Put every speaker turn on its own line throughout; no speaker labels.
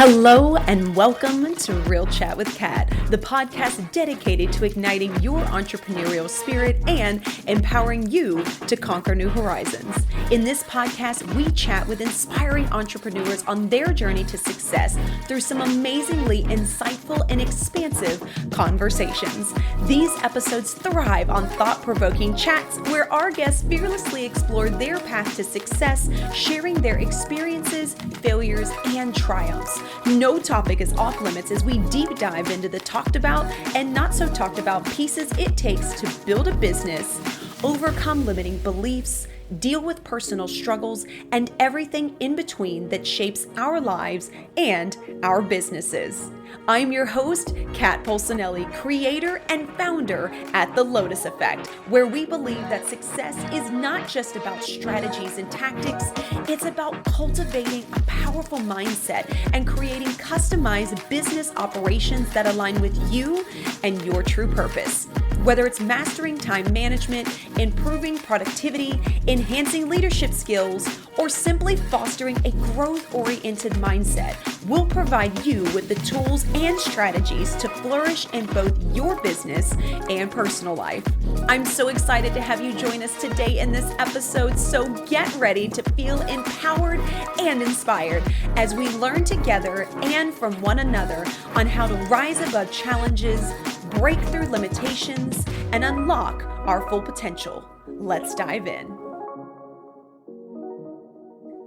Hello and welcome to Real Chat with Kat, the podcast dedicated to igniting your entrepreneurial spirit and empowering you to conquer new horizons. In this podcast, we chat with inspiring entrepreneurs on their journey to success through some amazingly insightful and expansive conversations. These episodes thrive on thought-provoking chats where our guests fearlessly explore their path to success, sharing their experiences, failures, and triumphs. No topic is off limits as we deep dive into the talked about and not so talked about pieces it takes to build a business, overcome limiting beliefs, deal with personal struggles, and everything in between that shapes our lives and our businesses. I'm your host, Kat Polsinelli, creator and founder at The Lotus Effect, where we believe that success is not just about strategies and tactics, it's about cultivating a powerful mindset and creating customized business operations that align with you and your true purpose. Whether it's mastering time management, improving productivity, enhancing leadership skills, or simply fostering a growth-oriented mindset, we'll provide you with the tools and strategies to flourish in both your business and personal life. I'm so excited to have you join us today in this episode, so get ready to feel empowered and inspired as we learn together and from one another on how to rise above challenges, break through limitations, and unlock our full potential. Let's dive in.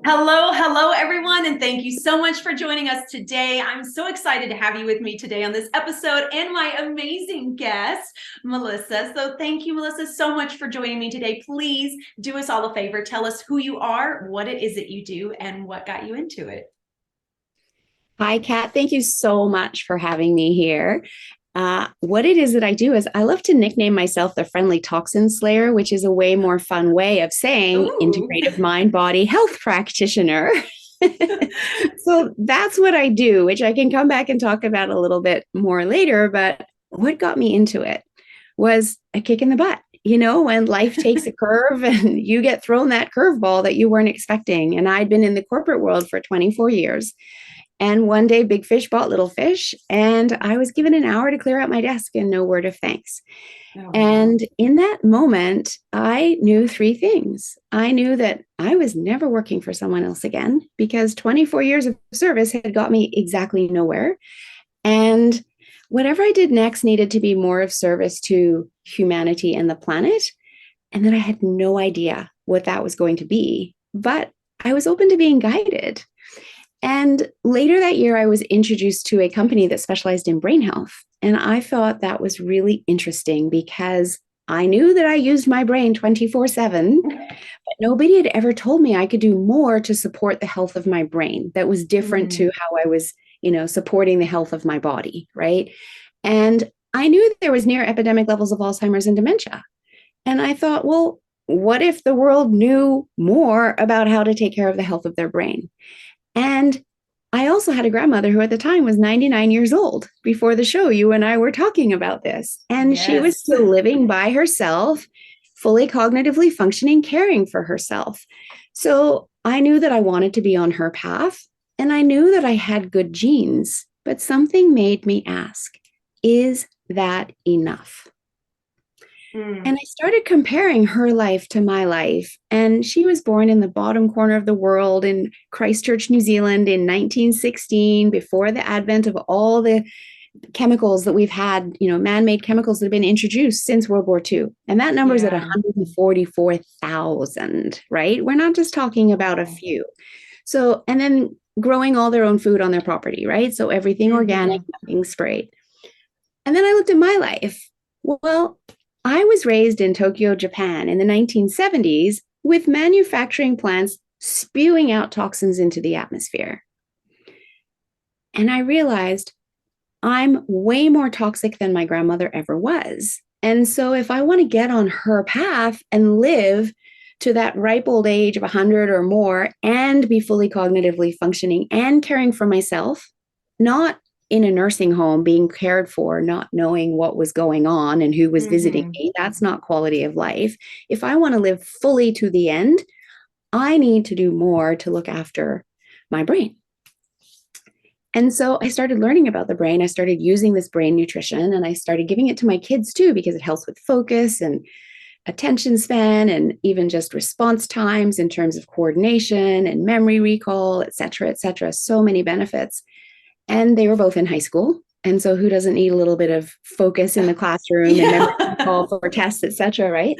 Hello, everyone, and thank you so much for joining us today. I'm so excited to have you with me today on this episode and my amazing guest, Melissa. So thank you, Melissa, so much for joining me today. Please do us all a favor. Tell us who you are, what it is that you do, and what got you into it.
Hi, Kat. Thank you so much for having me here. What it is that I do is I love to nickname myself the friendly toxin slayer, which is a way more fun way of saying integrative mind body health practitioner. So that's what I do, which I can come back and talk about a little bit more later. But what got me into it was a kick in the butt. You know, when life takes a curve and you get thrown that curveball that you weren't expecting. And I'd been in the corporate world for 24 years. And one day, big fish bought little fish, and I was given an hour to clear out my desk and no word of thanks. Oh, and in that moment, I knew three things. I knew that I was never working for someone else again because 24 years of service had got me exactly nowhere. And whatever I did next needed to be more of service to humanity and the planet. And then I had no idea what that was going to be, but I was open to being guided. And later that year, I was introduced to a company that specialized in brain health. And I thought that was really interesting because I knew that I used my brain 24/7, but nobody had ever told me I could do more to support the health of my brain that was different to how I was, supporting the health of my body, right? And I knew that there was near epidemic levels of Alzheimer's and dementia. And I thought, well, what if the world knew more about how to take care of the health of their brain? And I also had a grandmother who at the time was 99 years old before the show. You and I were talking about this. And she was still living by herself, fully cognitively functioning, caring for herself. So I knew that I wanted to be on her path. And I knew that I had good genes. But something made me ask, is that enough? And I started comparing her life to my life. And she was born in the bottom corner of the world in Christchurch, New Zealand in 1916, before the advent of all the chemicals that we've had, man-made chemicals that have been introduced since World War II. And that number is at 144,000, right? We're not just talking about a few. So, and then growing all their own food on their property, right? So everything organic, nothing sprayed. And then I looked at my life. Well, I was raised in Tokyo, Japan in the 1970s with manufacturing plants spewing out toxins into the atmosphere. And I realized I'm way more toxic than my grandmother ever was. And so if I want to get on her path and live to that ripe old age of 100 or more and be fully cognitively functioning and caring for myself, not in a nursing home being cared for, not knowing what was going on and who was visiting me. That's not quality of life. If I want to live fully to the end, I need to do more to look after my brain. And so I started learning about the brain. I started using this brain nutrition, and I started giving it to my kids too, because it helps with focus and attention span and even just response times in terms of coordination and memory recall, et cetera, et cetera. So many benefits. And they were both in high school. And so who doesn't need a little bit of focus in the classroom and memory recall for tests, et cetera, right?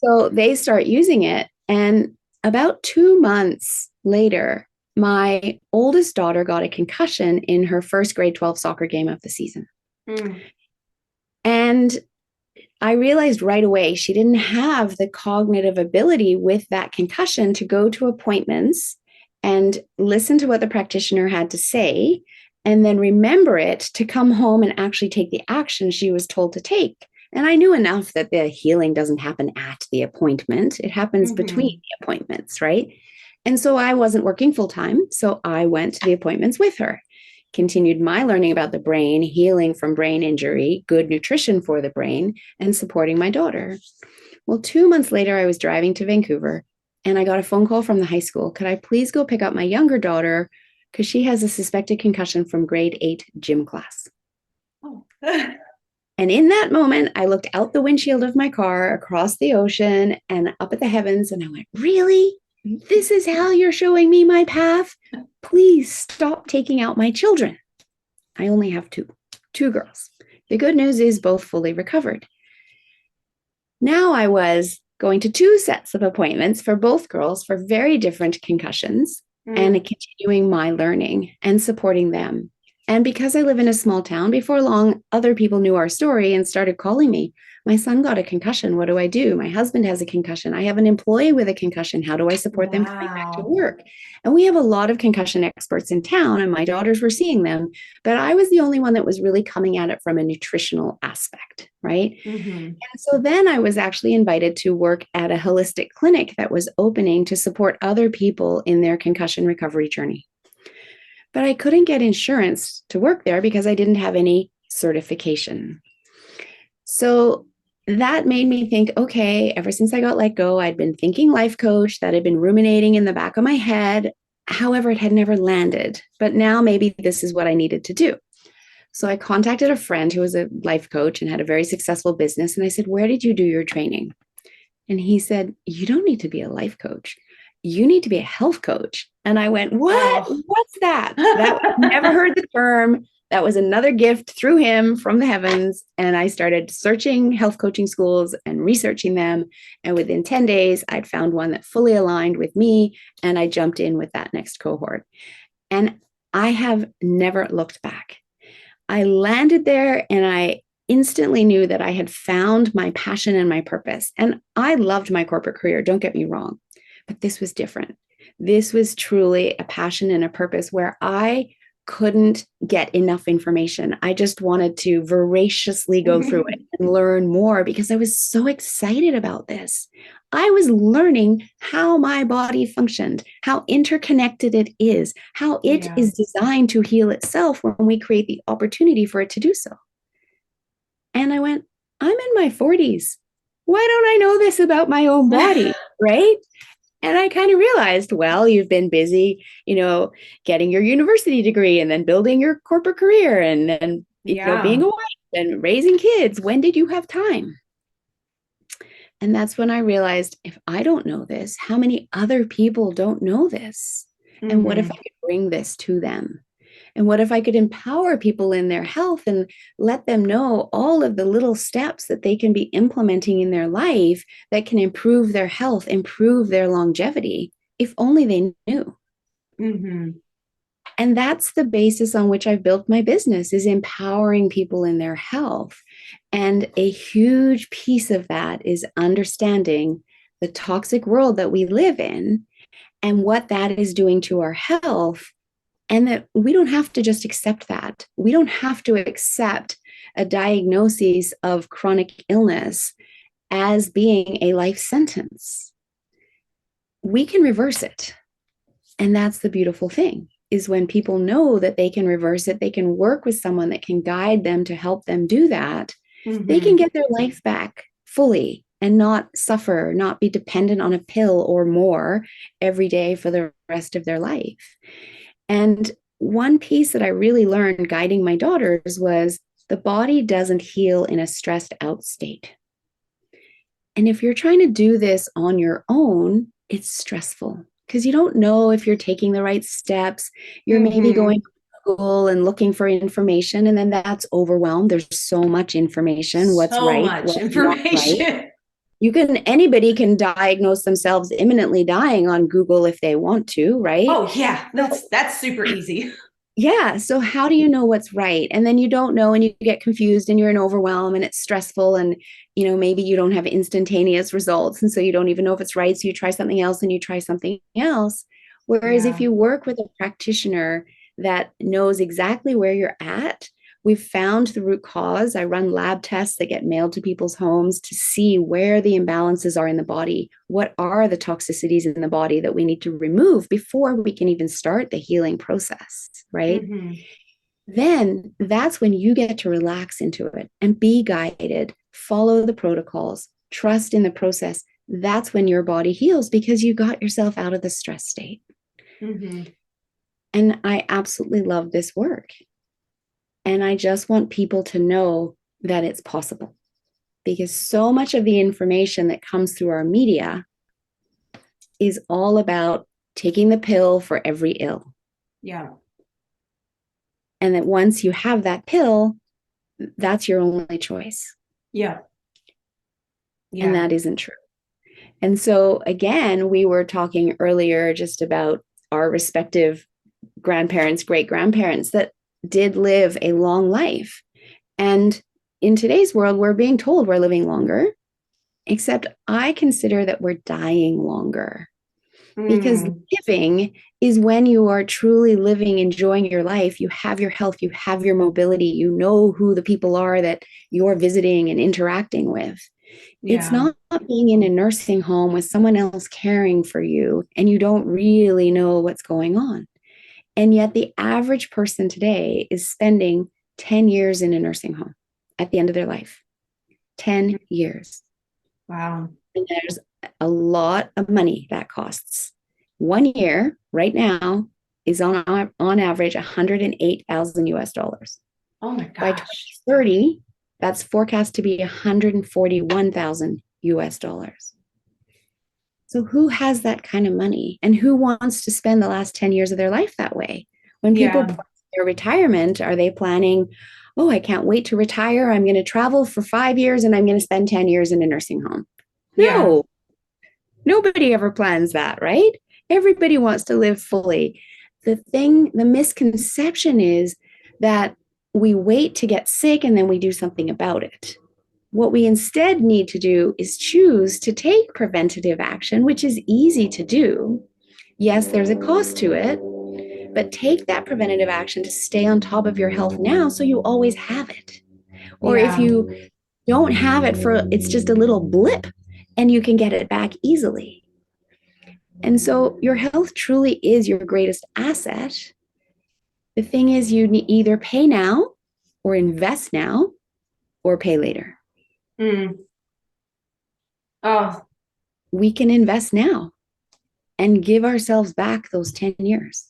So they start using it. And about 2 months later, my oldest daughter got a concussion in her first grade 12 soccer game of the season. And I realized right away she didn't have the cognitive ability with that concussion to go to appointments and listen to what the practitioner had to say, and then remember it to come home and actually take the action she was told to take. And I knew enough that the healing doesn't happen at the appointment. It happens between the appointments, right? And so I wasn't working full time. So I went to the appointments with her, continued my learning about the brain, healing from brain injury, good nutrition for the brain, and supporting my daughter. Well, 2 months later, I was driving to Vancouver and I got a phone call from the high school. Could I please go pick up my younger daughter? Because she has a suspected concussion from grade 8 gym class. Oh. And in that moment, I looked out the windshield of my car across the ocean and up at the heavens, and I went, really? This is how you're showing me my path? Please stop taking out my children. I only have two girls. The good news is both fully recovered. Now I was going to 2 sets of appointments for both girls for very different concussions and continuing my learning and supporting them. And because I live in a small town, before long, other people knew our story and started calling me. My son got a concussion. What do I do? My husband has a concussion. I have an employee with a concussion. How do I support them coming back to work? And we have a lot of concussion experts in town, and my daughters were seeing them. But I was the only one that was really coming at it from a nutritional aspect, right? And so then I was actually invited to work at a holistic clinic that was opening to support other people in their concussion recovery journey. But I couldn't get insurance to work there because I didn't have any certification. So that made me think, okay, ever since I got let go, I'd been thinking life coach, that had been ruminating in the back of my head. However, it had never landed. But now maybe this is what I needed to do. So I contacted a friend who was a life coach and had a very successful business. And I said, where did you do your training? And he said, you don't need to be a life coach. You need to be a health coach. And I went, what? Oh. What's that? Never heard the term. That was another gift through him from the heavens. And I started searching health coaching schools and researching them. And within 10 days, I'd found one that fully aligned with me. And I jumped in with that next cohort. And I have never looked back. I landed there and I instantly knew that I had found my passion and my purpose. And I loved my corporate career, don't get me wrong. But this was different. This was truly a passion and a purpose where I couldn't get enough information. I just wanted to voraciously go through it and learn more because I was so excited about this. I was learning how my body functioned, how interconnected it is, how it is designed to heal itself when we create the opportunity for it to do so. And I went, I'm in my 40s. Why don't I know this about my own body, right? And I kind of realized, well, you've been busy, getting your university degree and then building your corporate career and then, being a wife and raising kids. When did you have time? And that's when I realized, if I don't know this, how many other people don't know this? And what if I could bring this to them? And what if I could empower people in their health and let them know all of the little steps that they can be implementing in their life that can improve their health, improve their longevity, if only they knew. And that's the basis on which I've built my business, is empowering people in their health. And a huge piece of that is understanding the toxic world that we live in and what that is doing to our health. And that we don't have to just accept that. We don't have to accept a diagnosis of chronic illness as being a life sentence. We can reverse it. And that's the beautiful thing, is when people know that they can reverse it, they can work with someone that can guide them to help them do that. They can get their life back fully and not suffer, not be dependent on a pill or more every day for the rest of their life. And one piece that I really learned guiding my daughters was the body doesn't heal in a stressed out state. And if you're trying to do this on your own, it's stressful because you don't know if you're taking the right steps. You're maybe going to Google and looking for information, and then that's overwhelmed. There's so much information. What's
So
right?
much
What's not
information.
right? Anybody can diagnose themselves imminently dying on Google if they want to, right?
Oh yeah, that's super easy.
Yeah. So how do you know what's right? And then you don't know and you get confused and you're in overwhelm and it's stressful and maybe you don't have instantaneous results. And so you don't even know if it's right. So you try something else and you try something else. Whereas if you work with a practitioner that knows exactly where you're at, we've found the root cause. I run lab tests that get mailed to people's homes to see where the imbalances are in the body. What are the toxicities in the body that we need to remove before we can even start the healing process, right? Then that's when you get to relax into it and be guided, follow the protocols, trust in the process. That's when your body heals because you got yourself out of the stress state. And I absolutely love this work. And I just want people to know that it's possible because so much of the information that comes through our media is all about taking the pill for every ill.
Yeah.
And that once you have that pill, that's your only choice.
Yeah.
And that isn't true. And so, again, we were talking earlier just about our respective grandparents, great grandparents that did live a long life. And in today's world, we're being told we're living longer, except I consider that we're dying longer. Because living is when you are truly living, enjoying your life. You have your health, you have your mobility, you know who the people are that you're visiting and interacting with. It's not being in a nursing home with someone else caring for you and you don't really know what's going on. And yet the average person today is spending 10 years in a nursing home at the end of their life. 10 years.
Wow.
And there's a lot of money that costs. 1 year right now is on average 108,000 US dollars.
Oh my
By
gosh.
2030, that's forecast to be 141,000 US dollars. So who has that kind of money and who wants to spend the last 10 years of their life that way? When people plan their retirement, are they planning, oh, I can't wait to retire. I'm going to travel for 5 years and I'm going to spend 10 years in a nursing home. No, nobody ever plans that, right? Everybody wants to live fully. The misconception is that we wait to get sick and then we do something about it. What we instead need to do is choose to take preventative action, which is easy to do. Yes, there's a cost to it, but take that preventative action to stay on top of your health now so you always have it. Or if you don't have it it's just a little blip and you can get it back easily. And so your health truly is your greatest asset. The thing is, you either pay now or invest now or pay later.
Oh,
we can invest now and give ourselves back those 10 years.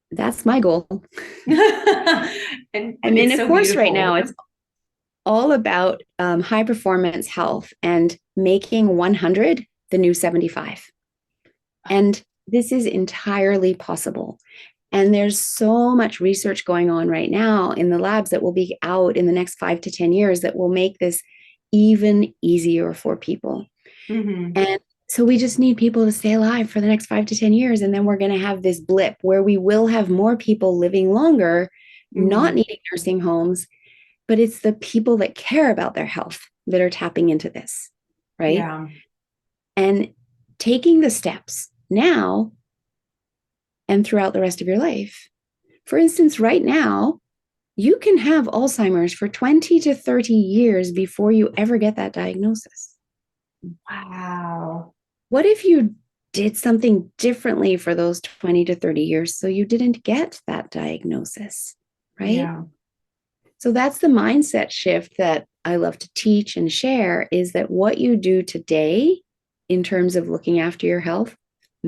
That's my goal.
and
I'm in a course
beautiful.
Right now. It's all about high performance health and making 100 the new 75. And this is entirely possible. And there's so much research going on right now in the labs that will be out in the next 5 to 10 years that will make this even easier for people. And so we just need people to stay alive for the next 5 to 10 years. And then we're going to have this blip where we will have more people living longer, not needing nursing homes, but it's the people that care about their health that are tapping into this, right?
Yeah.
And taking the steps now and throughout the rest of your life. For instance, right now, you can have Alzheimer's for 20 to 30 years before you ever get that diagnosis.
Wow.
What if you did something differently for those 20 to 30 years so you didn't get that diagnosis, right?
Yeah.
So that's the mindset shift that I love to teach and share, is that what you do today in terms of looking after your health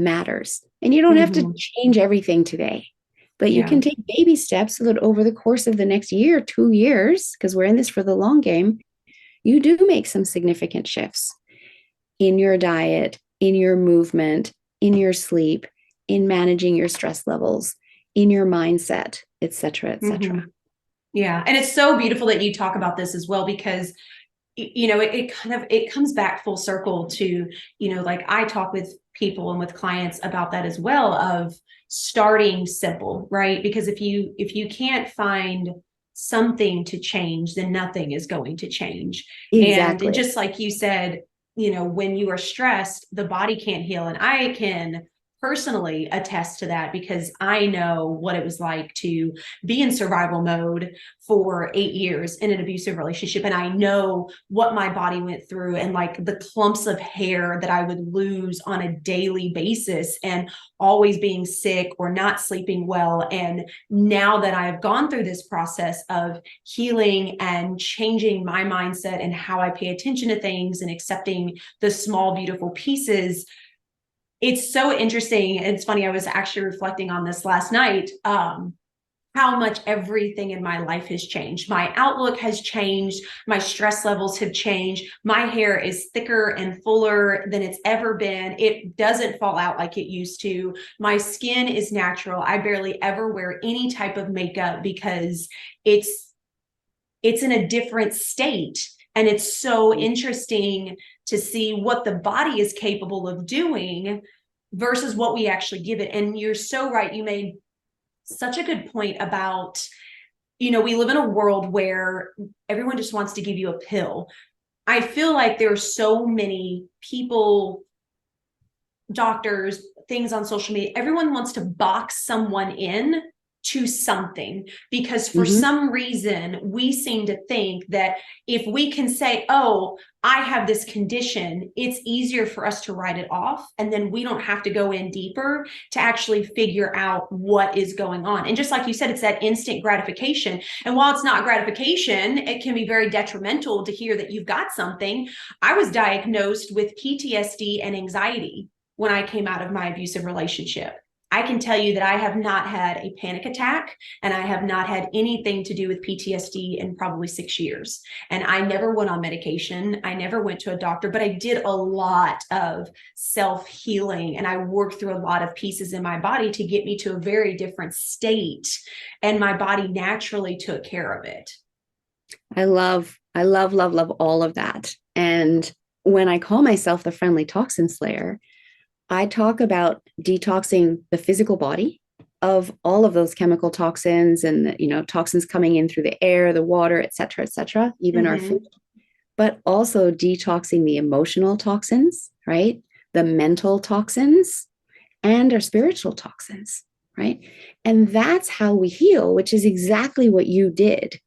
matters. And you don't have to change everything today, but you can take baby steps so that over the course of the next year, 2 years, because we're in this for the long game, you do make some significant shifts in your diet, in your movement, in your sleep, in managing your stress levels, in your mindset, et cetera, et cetera.
Yeah. And it's so beautiful that you talk about this as well, because it comes back full circle to, like I talk with people and with clients about that as well, of starting simple, right? Because if you can't find something to change, then nothing is going to change.
Exactly.
And just like you said, when you are stressed, the body can't heal. And I can personally attest to that, because I know what it was like to be in survival mode for 8 years in an abusive relationship. And I know what my body went through, and like the clumps of hair that I would lose on a daily basis, and always being sick or not sleeping well. And now that I've gone through this process of healing and changing my mindset and how I pay attention to things and accepting the small, beautiful pieces, it's so interesting. It's funny. I was actually reflecting on this last night, how much everything in my life has changed. My outlook has changed. My stress levels have changed. My hair is thicker and fuller than it's ever been. It doesn't fall out like it used to. My skin is natural. I barely ever wear any type of makeup because it's in a different state. And it's so interesting to see what the body is capable of doing versus what we actually give it. And you're so right. You made such a good point about, we live in a world where everyone just wants to give you a pill. I feel like there are so many people, doctors, things on social media, everyone wants to box someone in to something, because for some reason we seem to think that if we can say, oh, I have this condition, it's easier for us to write it off, and then we don't have to go in deeper to actually figure out what is going on. And just like you said, it's that instant gratification. And while it's not gratification, it can be very detrimental to hear that you've got something. I was diagnosed with PTSD and anxiety when I came out of my abusive relationship. I can tell you that I have not had a panic attack, and I have not had anything to do with PTSD in probably 6 years. And I never went on medication. I never went to a doctor, but I did a lot of self-healing, and I worked through a lot of pieces in my body to get me to a very different state. And my body naturally took care of it.
I love all of that. And when I call myself the friendly toxin slayer, I talk about detoxing the physical body of all of those chemical toxins and, toxins coming in through the air, the water, et cetera, even our food, but also detoxing the emotional toxins, right? The mental toxins and our spiritual toxins, right? And that's how we heal, which is exactly what you did.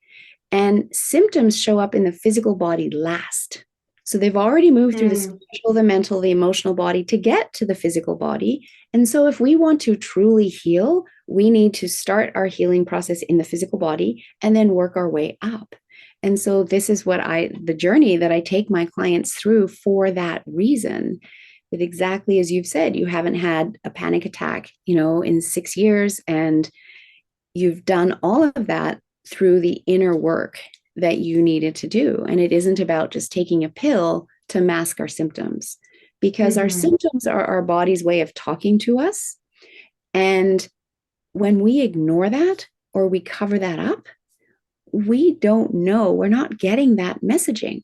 And symptoms show up in the physical body last. So they've already moved through the spiritual, the mental, the emotional body to get to the physical body. And so if we want to truly heal, we need to start our healing process in the physical body and then work our way up. And so this is the journey that I take my clients through for that reason. That exactly as you've said, you haven't had a panic attack, in 6 years, and you've done all of that through the inner work that you needed to do. And it isn't about just taking a pill to mask our symptoms, because our symptoms are our body's way of talking to us. And when we ignore that or we cover that up, we don't know, we're not getting that messaging.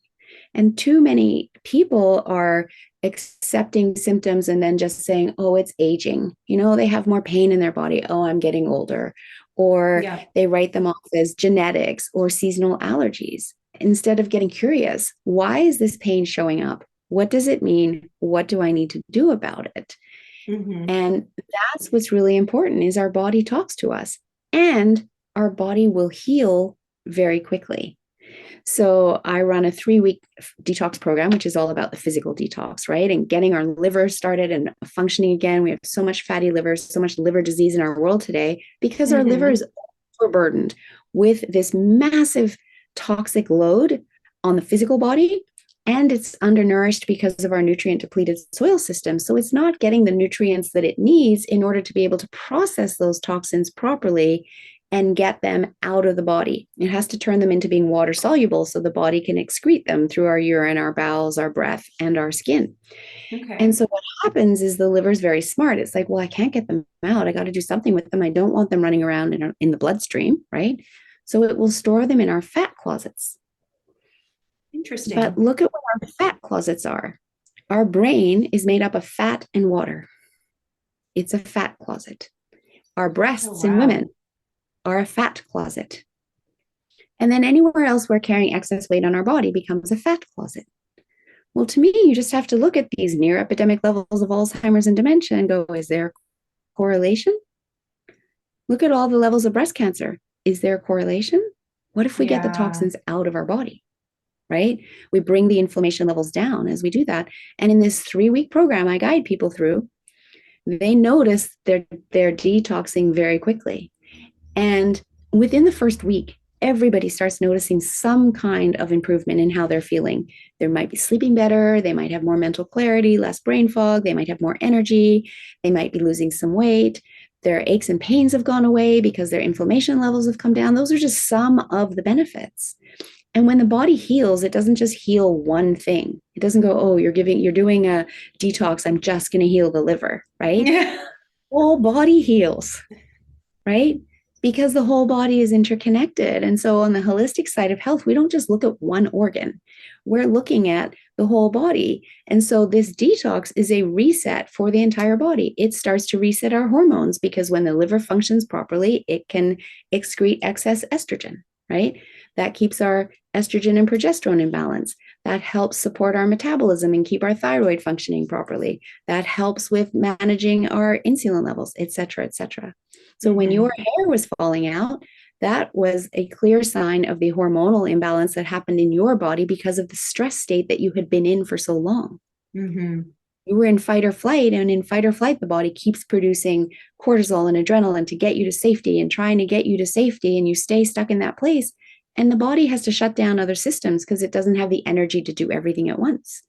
And too many people are accepting symptoms and then just saying, oh, it's aging. They have more pain in their body. Oh, I'm getting older. Or they write them off as genetics or seasonal allergies, instead of getting curious. Why is this pain showing up? What does it mean? What do I need to do about it? And that's what's really important, is our body talks to us, and our body will heal very quickly. So I run a 3-week detox program, which is all about the physical detox, right? And getting our liver started and functioning again. We have so much fatty liver, so much liver disease in our world today, because our liver is overburdened with this massive toxic load on the physical body and it's undernourished because of our nutrient depleted soil system. So it's not getting the nutrients that it needs in order to be able to process those toxins properly and get them out of the body. It has to turn them into being water soluble so the body can excrete them through our urine, our bowels, our breath, and our skin.
Okay.
And so what happens is the liver is very smart. It's like, well, I can't get them out. I got to do something with them. I don't want them running around in the bloodstream, right? So it will store them in our fat closets.
Interesting.
But look at what our fat closets are. Our brain is made up of fat and water. It's a fat closet. Our breasts in women are a fat closet. And then anywhere else where carrying excess weight on our body becomes a fat closet. Well, to me, you just have to look at these near epidemic levels of Alzheimer's and dementia and go, is there a correlation? Look at all the levels of breast cancer. Is there a correlation? What if we get the toxins out of our body? Right? We bring the inflammation levels down as we do that. And in this 3-week program I guide people through, they notice they're detoxing very quickly. And within the first week, everybody starts noticing some kind of improvement in how they're feeling. They might be sleeping better. They might have more mental clarity, less brain fog. They might have more energy. They might be losing some weight. Their aches and pains have gone away because their inflammation levels have come down. Those are just some of the benefits. And when the body heals, it doesn't just heal one thing. It doesn't go, oh, you're doing a detox. I'm just going to heal the liver, right?
Yeah.
Whole body heals, right? Because the whole body is interconnected. And so on the holistic side of health, we don't just look at one organ. We're looking at the whole body. And so this detox is a reset for the entire body. It starts to reset our hormones because when the liver functions properly, it can excrete excess estrogen, right? That keeps our estrogen and progesterone in balance. That helps support our metabolism and keep our thyroid functioning properly. That helps with managing our insulin levels, et cetera, et cetera. So when your hair was falling out, that was a clear sign of the hormonal imbalance that happened in your body because of the stress state that you had been in for so long. You were in fight or flight, and in fight or flight, the body keeps producing cortisol and adrenaline to get you to safety and trying to get you to safety, and you stay stuck in that place. And the body has to shut down other systems because it doesn't have the energy to do everything at once.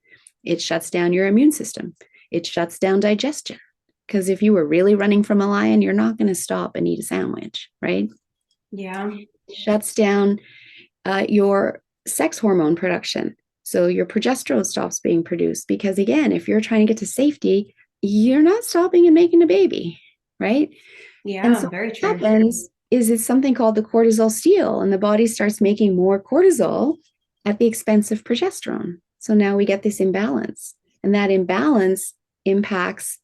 It shuts down your immune system. It shuts down digestion. Because if you were really running from a lion, you're not going to stop and eat a sandwich, right?
Yeah.
It shuts down your sex hormone production. So your progesterone stops being produced because, again, if you're trying to get to safety, you're not stopping and making a baby, right?
Yeah,
and so
very
what
true.
happens is it's something called the cortisol steal, and the body starts making more cortisol at the expense of progesterone. So now we get this imbalance, and that imbalance impacts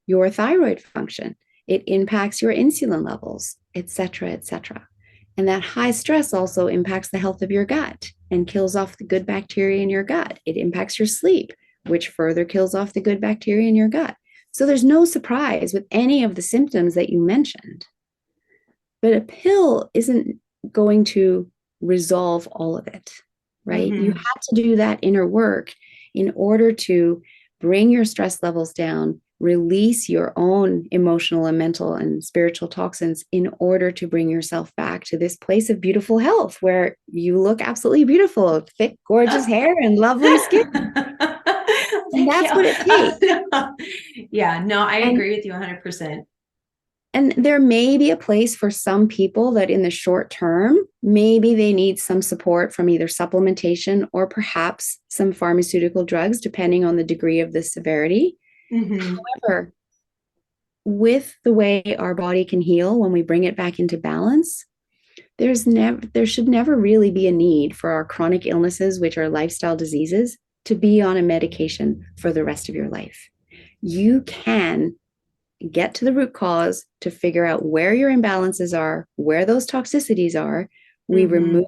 your thyroid function. It impacts your insulin levels, et cetera, et cetera. And that high stress also impacts the health of your gut and kills off the good bacteria in your gut. It impacts your sleep, which further kills off the good bacteria in your gut. So there's no surprise with any of the symptoms that you mentioned. But a pill isn't going to resolve all of it, right? You have to do that inner work in order to bring your stress levels down, release your own emotional and mental and spiritual toxins in order to bring yourself back to this place of beautiful health where you look absolutely beautiful, thick, gorgeous hair and lovely skin. And that's what it takes.
Yeah, no, I agree with you 100%.
And there may be a place for some people that in the short term, maybe they need some support from either supplementation or perhaps some pharmaceutical drugs, depending on the degree of the severity. However, with the way our body can heal when we bring it back into balance, there should never really be a need for our chronic illnesses, which are lifestyle diseases, to be on a medication for the rest of your life. You can get to the root cause to figure out where your imbalances are, where those toxicities are. We remove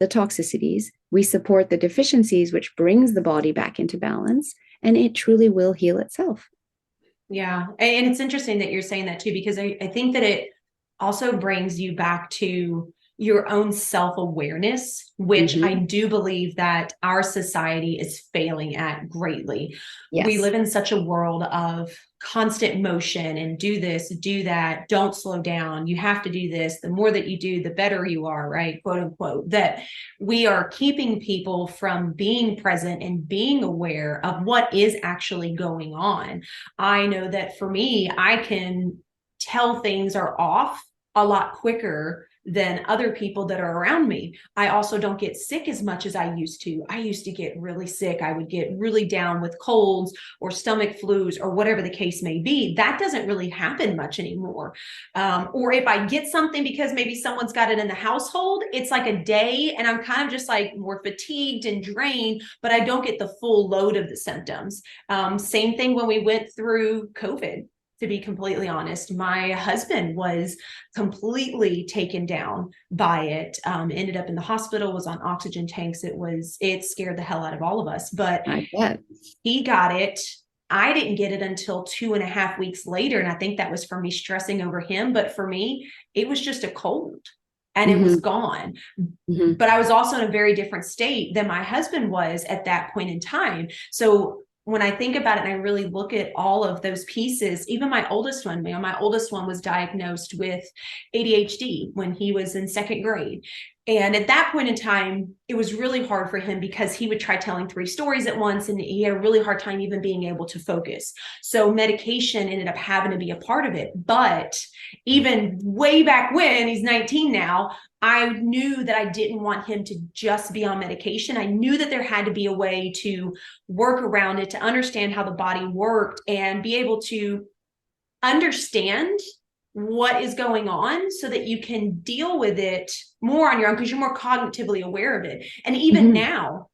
the toxicities. We support the deficiencies, which brings the body back into balance, and it truly will heal itself.
Yeah. And it's interesting that you're saying that too, because I think that it also brings you back to your own self-awareness, which I
Mm-hmm.
do believe that our society is failing at greatly. We
Yes.
live in such a world of constant motion and do this, do that, don't slow down. You have to do this. The more that you do, the better you are, right? Quote unquote. That we are keeping people from being present and being aware of what is actually going on. I know that for me, I can tell things are off a lot quicker than other people that are around me. I also don't get sick as much as I used to. I used to get really sick. I would get really down with colds or stomach flus or whatever the case may be. That doesn't really happen much anymore. Or if I get something because maybe someone's got it in the household, it's like a day and I'm kind of just like more fatigued and drained, but I don't get the full load of the symptoms. Same thing when we went through COVID. To be completely honest, my husband was completely taken down by it. Ended up in the hospital, was on oxygen tanks. It scared the hell out of all of us, but
I bet.
he got it. I didn't get it until 2.5 weeks later. And I think that was for me stressing over him. But for me, it was just a cold and it was
Mm-hmm.
gone.
Mm-hmm.
But I was also in a very different state than my husband was at that point in time. So when I think about it and I really look at all of those pieces, even my oldest one, my oldest one was diagnosed with ADHD when he was in second grade. And at that point in time, it was really hard for him because he would try telling 3 stories at once and he had a really hard time even being able to focus. So medication ended up having to be a part of it. But even way back when, he's 19 now, I knew that I didn't want him to just be on medication. I knew that there had to be a way to work around it, to understand how the body worked and be able to understand what is going on so that you can deal with it more on your own because you're more cognitively aware of it. And even
Mm-hmm.
now,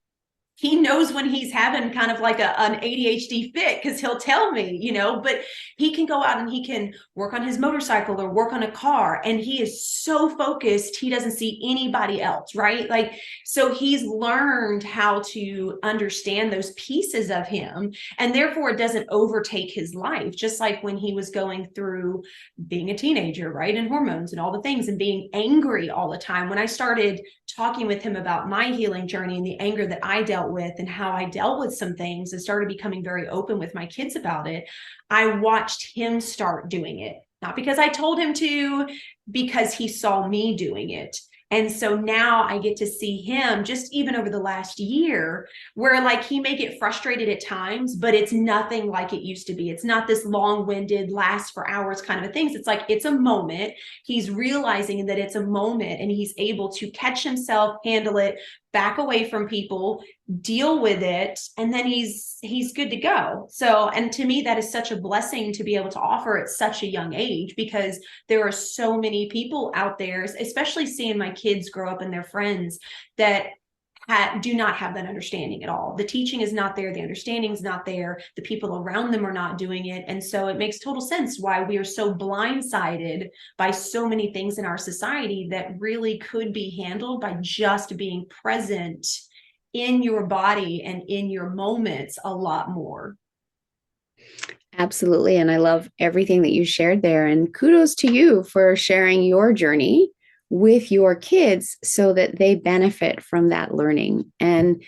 he knows when he's having kind of like an ADHD fit because he'll tell me, but he can go out and he can work on his motorcycle or work on a car. And he is so focused, he doesn't see anybody else, right? Like, so he's learned how to understand those pieces of him. And therefore, it doesn't overtake his life, just like when he was going through being a teenager, right? And hormones and all the things and being angry all the time. When I started talking with him about my healing journey and the anger that I dealt with and how I dealt with some things and started becoming very open with my kids about it, I watched him start doing it. Not because I told him to, because he saw me doing it. And so now I get to see him just even over the last year where like he may get frustrated at times, but it's nothing like it used to be. It's not this long-winded, last for hours kind of a thing. It's like, it's a moment. He's realizing that it's a moment and he's able to catch himself, handle it, back away from people, deal with it, and then he's good to go. So, and to me, that is such a blessing to be able to offer at such a young age because there are so many people out there, especially seeing my kids grow up and their friends that do not have that understanding at all. The teaching is not there. The understanding is not there. The people around them are not doing it. And so it makes total sense why we are so blindsided by so many things in our society that really could be handled by just being present in your body and in your moments a lot more.
Absolutely. And I love everything that you shared there. And kudos to you for sharing your journey with your kids so that they benefit from that learning. And,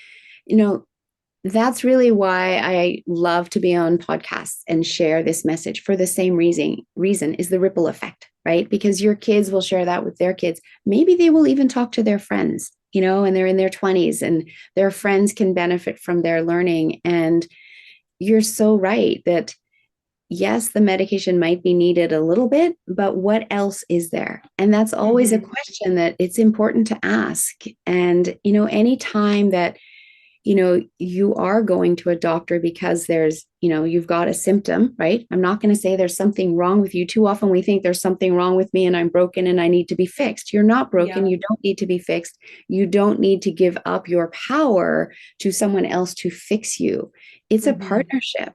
that's really why I love to be on podcasts and share this message for the same reason is the ripple effect, right? Because your kids will share that with their kids. Maybe they will even talk to their friends, and they're in their 20s and their friends can benefit from their learning. And you're so right that yes, the medication might be needed a little bit, but what else is there? And that's always a question that it's important to ask. And, anytime that, you are going to a doctor because there's, you've got a symptom, right? I'm not going to say there's something wrong with you. Too often we think there's something wrong with me and I'm broken and I need to be fixed. You're not broken.
Yeah.
You don't need to be fixed. You don't need to give up your power to someone else to fix you. It's a partnership.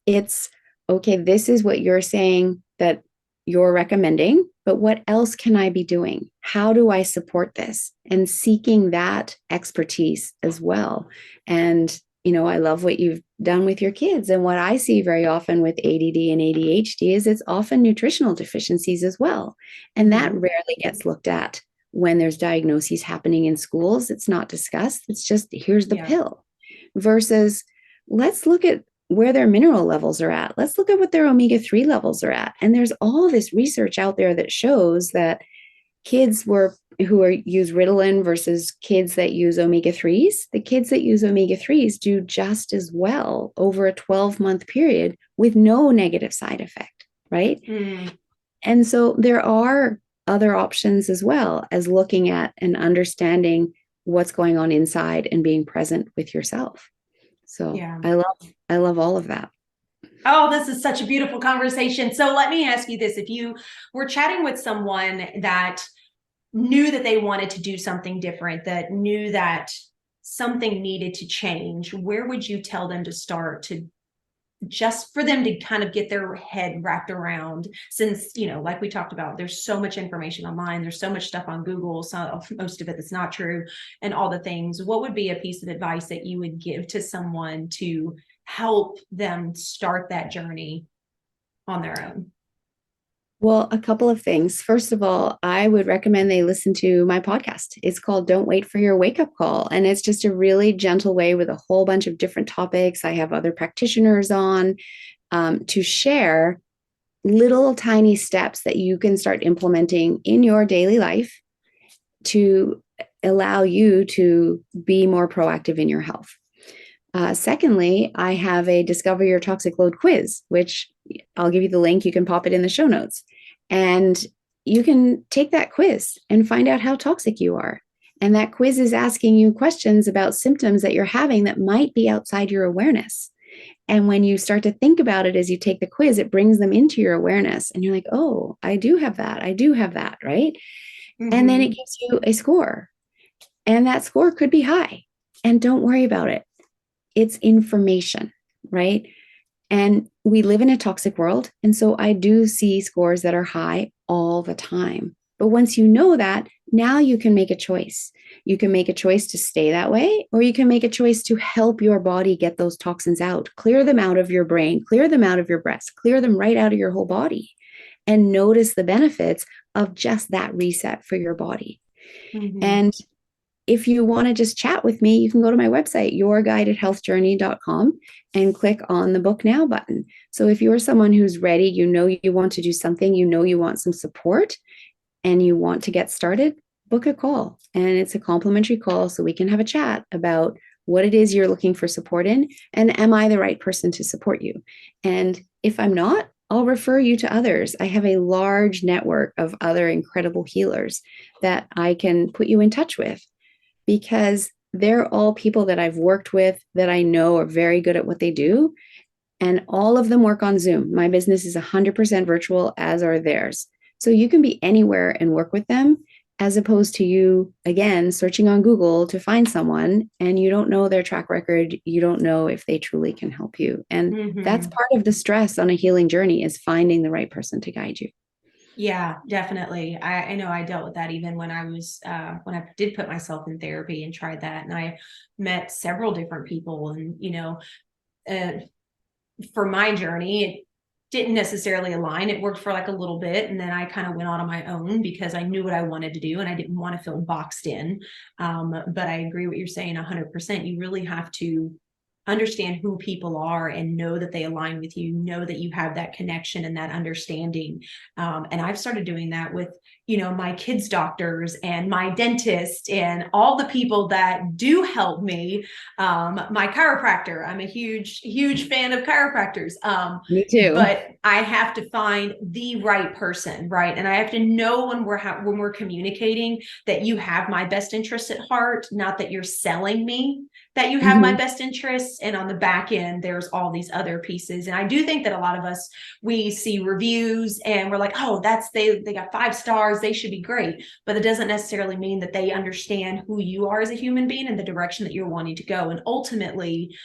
It's, okay, this is what you're saying that you're recommending, but what else can I be doing? How do I support this? And seeking that expertise as well. And, I love what you've done with your kids. And what I see very often with ADD and ADHD is it's often nutritional deficiencies as well. And that rarely gets looked at when there's diagnoses happening in schools, it's not discussed. It's just, here's the pill, versus let's look at where their mineral levels are at. Let's look at what their omega-3 levels are at. And there's all this research out there that shows that kids use Ritalin versus kids that use omega-3s, the kids that use omega-3s do just as well over a 12-month period with no negative side effect, right? And so there are other options as well as looking at and understanding what's going on inside and being present with yourself. So I love all of that.
Oh, this is such a beautiful conversation. So let me ask you this. If you were chatting with someone that knew that they wanted to do something different, that knew that something needed to change, where would you tell them to start, to just for them to kind of get their head wrapped around? Since, like we talked about, there's so much information online, there's so much stuff on Google, so most of it that's not true, and all the things. What would be a piece of advice that you would give to someone to help them start that journey on their own?
Well, a couple of things. First of all, I would recommend they listen to my podcast. It's called Don't Wait for Your Wake Up Call. And it's just a really gentle way with a whole bunch of different topics. I have other practitioners on to share little tiny steps that you can start implementing in your daily life to allow you to be more proactive in your health. Secondly, I have a Discover Your Toxic Load quiz, which I'll give you the link. You can pop it in the show notes. And you can take that quiz and find out how toxic you are. And that quiz is asking you questions about symptoms that you're having that might be outside your awareness. And when you start to think about it as you take the quiz, it brings them into your awareness. And you're like, oh, I do have that. I do have that, right? And then it gives you a score. And that score could be high. And don't worry about it. It's information, right? And we live in a toxic world. And so I do see scores that are high all the time. But once you know that, now you can make a choice. You can make a choice to stay that way, or you can make a choice to help your body get those toxins out, clear them out of your brain, clear them out of your breast, clear them right out of your whole body, and notice the benefits of just that reset for your body. And if you want to just chat with me, you can go to my website, yourguidedhealthjourney.com, and click on the Book Now button. So if you're someone who's ready, you want to do something, you want some support, and you want to get started, book a call. And it's a complimentary call, so we can have a chat about what it is you're looking for support in, and am I the right person to support you? And if I'm not, I'll refer you to others. I have a large network of other incredible healers that I can put you in touch with, because they're all people that I've worked with that I know are very good at what they do. And all of them work on Zoom. My business is 100% virtual, as are theirs. So you can be anywhere and work with them, as opposed to you, again, searching on Google to find someone and you don't know their track record. You don't know if they truly can help you. And that's part of the stress on a healing journey, is finding the right person to guide you.
Yeah, definitely. I know I dealt with that even when I was, when I did put myself in therapy and tried that. And I met several different people, and, for my journey, it didn't necessarily align. It worked for like a little bit. And then I kind of went out on my own because I knew what I wanted to do and I didn't want to feel boxed in. But I agree what you're saying 100%. You really have to understand who people are and know that they align with you, know that you have that connection and that understanding. And I've started doing that with, my kids' doctors and my dentist and all the people that do help me. My chiropractor, I'm a huge fan of chiropractors.
Me too.
But I have to find the right person, right? And I have to know when we're communicating that you have my best interests at heart, not that you're selling me that you have my best interests. And on the back end, there's all these other pieces. And I do think that a lot of us, we see reviews and we're like, oh, they got 5 stars, they should be great. But it doesn't necessarily mean that they understand who you are as a human being and the direction that you're wanting to go. And ultimately,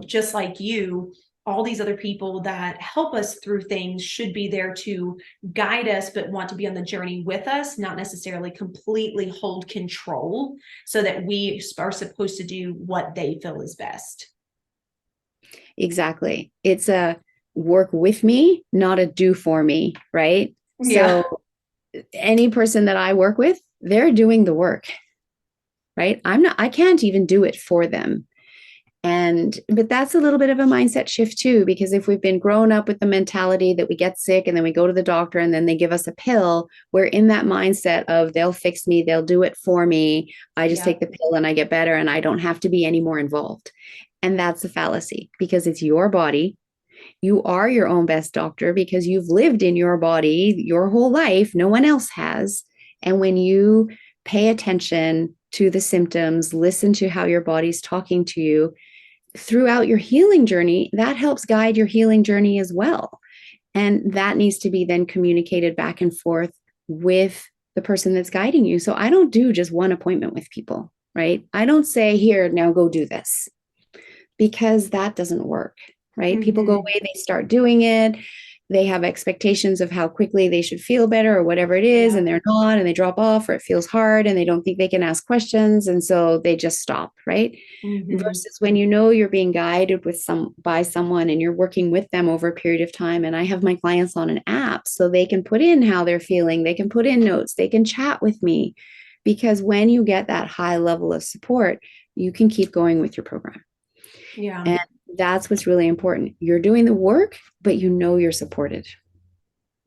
just like you, all these other people that help us through things should be there to guide us, but want to be on the journey with us, not necessarily completely hold control, so that we are supposed to do what they feel is best.
Exactly. It's a work with me, not a do for me, right?
Yeah.
So any person that I work with, they're doing the work, right? I can't even do it for them. But that's a little bit of a mindset shift too, because if we've been grown up with the mentality that we get sick and then we go to the doctor and then they give us a pill, we're in that mindset of they'll fix me, they'll do it for me. I just take the pill and I get better and I don't have to be any more involved. And that's a fallacy because it's your body. You are your own best doctor because you've lived in your body your whole life. No one else has. And when you pay attention to the symptoms, listen to how your body's talking to you, throughout your healing journey, that helps guide your healing journey as well. And that needs to be then communicated back and forth with the person that's guiding you. So I don't do just one appointment with people, right? I don't say, here, now go do this, because that doesn't work, right? Mm-hmm. People go away, they start doing it. They have expectations of how quickly they should feel better or whatever it is, and they're not, and they drop off, or it feels hard and they don't think they can ask questions. And so they just stop, right? Mm-hmm. Versus when you know you're being guided by someone and you're working with them over a period of time. And I have my clients on an app so they can put in how they're feeling. They can put in notes, they can chat with me, because when you get that high level of support, you can keep going with your program.
Yeah.
And that's what's really important. You're doing the work, but you know you're supported.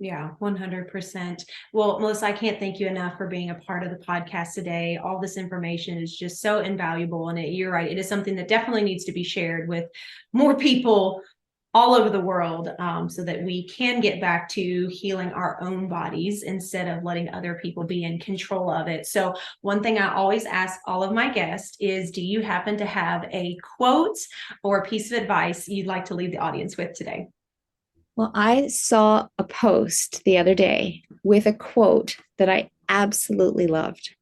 Yeah, 100%. Well, Melissa, I can't thank you enough for being a part of the podcast today. All this information is just so invaluable. And you're right. It is something that definitely needs to be shared with more people all over the world, so that we can get back to healing our own bodies instead of letting other people be in control of it. So one thing I always ask all of my guests is, do you happen to have a quote or a piece of advice you'd like to leave the audience with today?
Well, I saw a post the other day with a quote that I absolutely loved.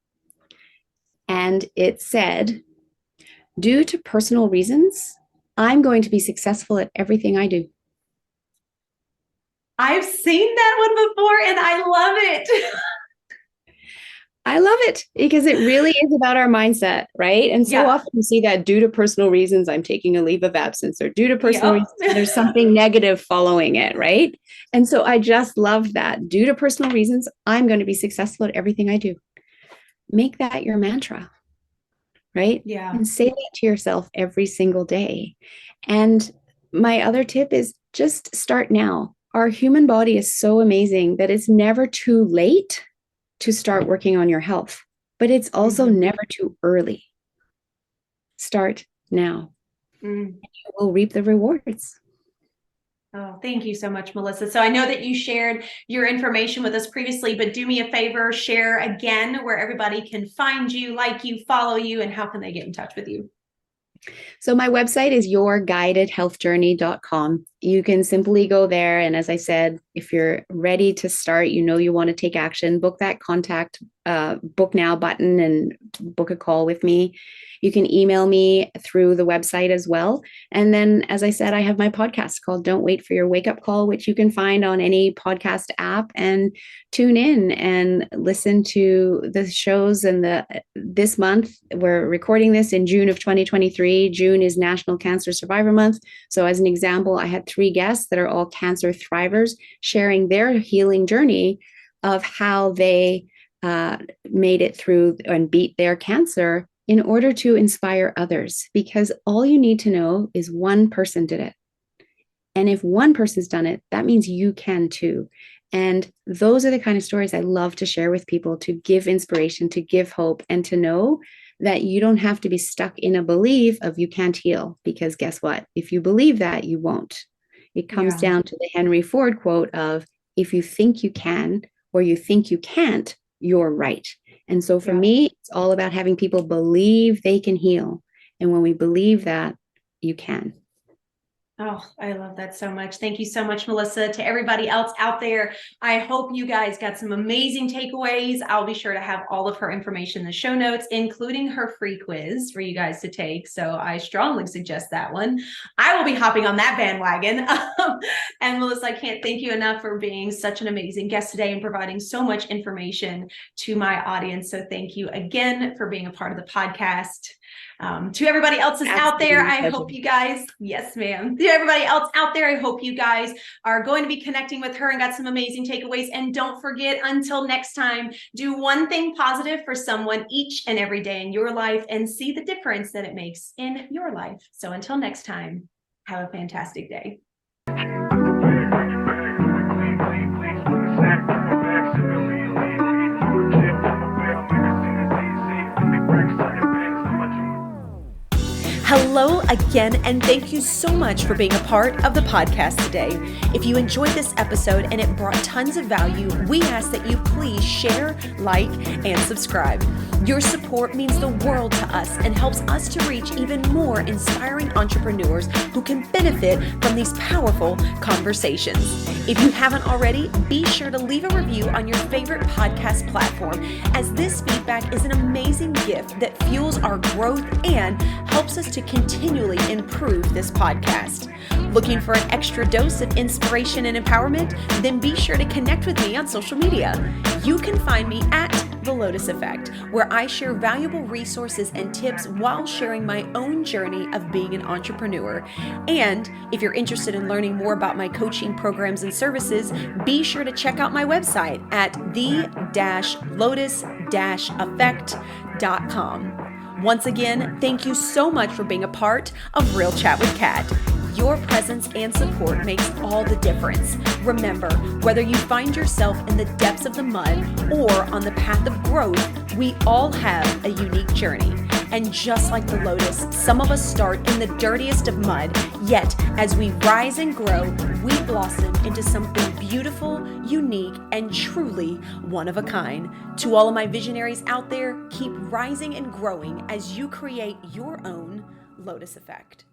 And it said, due to personal reasons, I'm going to be successful at everything I do.
I've seen that one before and I love it.
I love it because it really is about our mindset, right? And so often you see that due to personal reasons, I'm taking a leave of absence, or due to personal reasons, there's something negative following it, right? And so I just love that. Due to personal reasons, I'm going to be successful at everything I do. Make that your mantra, right?
Yeah.
And say that to yourself every single day. And my other tip is just start now. Our human body is so amazing that it's never too late to start working on your health, but it's also never too early. Start now. And you will reap the rewards.
Oh, thank you so much, Melissa. So I know that you shared your information with us previously, but do me a favor, share again where everybody can find you, like you, follow you, and how can they get in touch with you?
So my website is yourguidedhealthjourney.com. You can simply go there. And as I said, if you're ready to start, you know you want to take action, book that contact, book now button and book a call with me. You can email me through the website as well. And then, as I said, I have my podcast called Don't Wait for Your Wake Up Call, which you can find on any podcast app, and tune in and listen to the shows. And this month, we're recording this in June of 2023. June is National Cancer Survivor Month. So as an example, I had 3 guests that are all cancer thrivers sharing their healing journey of how they made it through and beat their cancer in order to inspire others, because all you need to know is one person did it. And if one person's done it, that means you can too. And those are the kind of stories I love to share with people, to give inspiration, to give hope, and to know that you don't have to be stuck in a belief of you can't heal, because guess what? If you believe that, you won't. It comes down to the Henry Ford quote of, if you think you can or you think you can't, you're right. And so for me, it's all about having people believe they can heal. And when we believe that, you can.
Oh, I love that so much. Thank you so much, Melissa. To everybody else out there, I hope you guys got some amazing takeaways. I'll be sure to have all of her information in the show notes, including her free quiz for you guys to take. So I strongly suggest that one. I will be hopping on that bandwagon. And Melissa, I can't thank you enough for being such an amazing guest today and providing so much information to my audience. So thank you again for being a part of the podcast. To everybody else that's out there, I hope you guys, yes, ma'am. everybody else out there. I hope you guys are going to be connecting with her and got some amazing takeaways. And don't forget, until next time, do one thing positive for someone each and every day in your life and see the difference that it makes in your life. So until next time, have a fantastic day. Hello again, and thank you so much for being a part of the podcast today. If you enjoyed this episode and it brought tons of value, we ask that you please share, like, and subscribe. Your support means the world to us and helps us to reach even more inspiring entrepreneurs who can benefit from these powerful conversations. If you haven't already, be sure to leave a review on your favorite podcast platform, as this feedback is an amazing gift that fuels our growth and helps us to continually improve this podcast. Looking for an extra dose of inspiration and empowerment? Then be sure to connect with me on social media. You can find me at The Lotus Effect, where I share valuable resources and tips while sharing my own journey of being an entrepreneur. And if you're interested in learning more about my coaching programs and services, be sure to check out my website at the-lotus-effect.com. Once again, thank you so much for being a part of Real Chat with Kat. Your presence and support makes all the difference. Remember, whether you find yourself in the depths of the mud or on the path of growth, we all have a unique journey. And just like the lotus, some of us start in the dirtiest of mud, yet as we rise and grow, we blossom into something beautiful, unique, and truly one of a kind. To all of my visionaries out there, keep rising and growing as you create your own Lotus Effect.